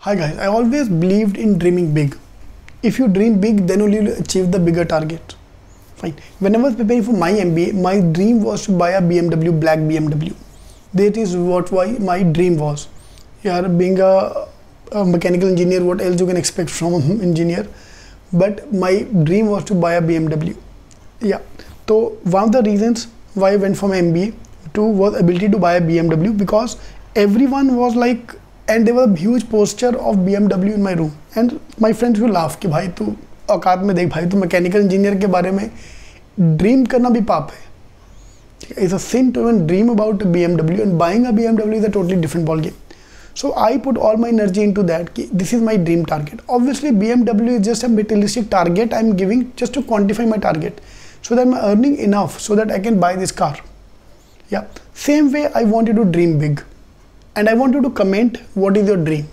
Hi guys, I always believed in dreaming big. If you dream big, then only you'll achieve the bigger target. Fine. When I was preparing for my MBA, my dream was to buy a BMW, black BMW. That is what my dream was. Yeah, being a mechanical engineer, what else you can expect from an engineer? But my dream was to buy a BMW. Yeah. So one of the reasons why I went from MBA to was ability to buy a BMW, because everyone was like, and there was a huge poster of BMW in my room, and my friends will laugh कि भाई तू औकात में देख भाई तू mechanical engineer के बारे में ड्रीम करना भी पाप है. It's a sin to even dream about a BMW, and buying a BMW is a totally different ball game. So I put all my energy into that. This is my dream target. Obviously BMW is just a materialistic target I'm giving just to quantify my target, so that I'm earning enough so that I can buy this car. Yeah, same way I wanted to dream big. And I want you to comment what is your dream.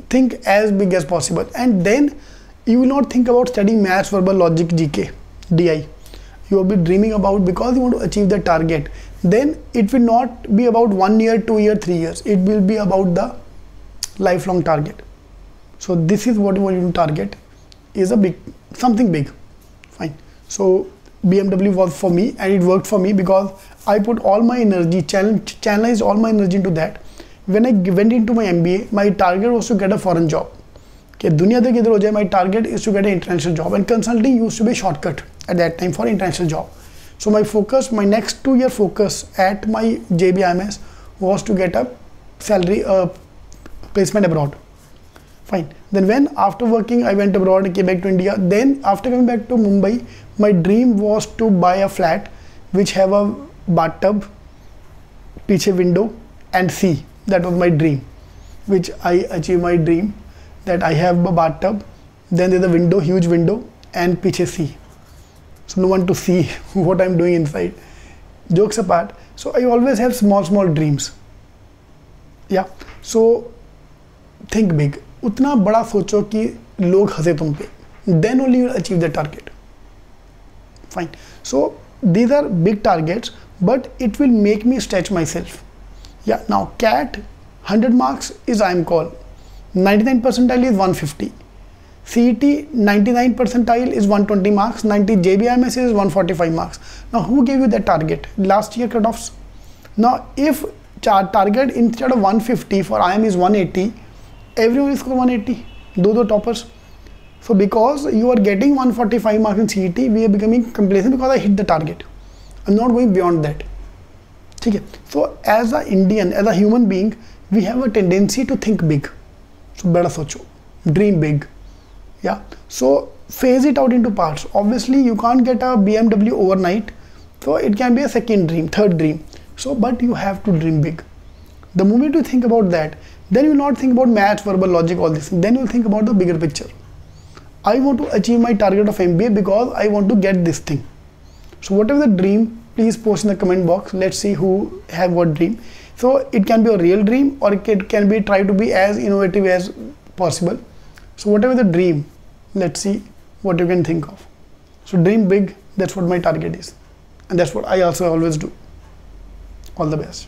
Think as big as possible, and then you will not think about studying maths, verbal, logic, GK, DI. You will be dreaming about because you want to achieve the target. Then it will not be about 1 year, 2 years, 3 years. It will be about the lifelong target. So this is what you want to target, is a big, something big. Fine. So BMW was for me, and it worked for me because I put all my energy, channelized all my energy into that. When I went into my MBA, my target was to get a foreign job. Okay, दुनिया तक किधर हो जाए, my target is to get an international job, and consulting used to be a shortcut at that time for international job. So my focus, my next 2-year focus at my JBIMS was to get a salary placement abroad. Fine. Then when after working I went abroad and came back to India. Then after coming back to Mumbai, my dream was to buy a flat which have a bathtub, पीछे window and sea. That was my dream, which I achieved my dream, that I have a bathtub, then there's a window, huge window, and पीछे sea. So no one to see what I'm doing inside. Jokes apart, so I always have small dreams. Yeah, so think big. उतना बड़ा सोचो कि लोग हंसे तुम पे. Then only you'll achieve the target. Fine. So these are big targets, but it will make me stretch myself. Yeah, now CAT 100 marks is IIM call, 99 percentile is 150, CET 99 percentile is 120 marks, 90 JBIMS is 145 marks. Now who gave you that target? Last year cutoffs. Now if target instead of 150 for IIM is 180, everyone is score 180, do toppers. So because you are getting 145 marks in CET, we are becoming complacent because I hit the target. I'm not going beyond that. Okay. So as an Indian, as a human being, we have a tendency to think big. So bada socho, dream big. Yeah. So phase it out into parts. Obviously you can't get a BMW overnight. So it can be a second dream, third dream. So but you have to dream big. The moment you think about that, then you will not think about maths, verbal, logic, all this. Then you will think about the bigger picture. I want to achieve my target of MBA because I want to get this thing. So whatever the dream, please post in the comment box. Let's see who have what dream. So it can be a real dream, or it can be try to be as innovative as possible. So whatever the dream, let's see what you can think of. So dream big, that's what my target is. And that's what I also always do. All the best.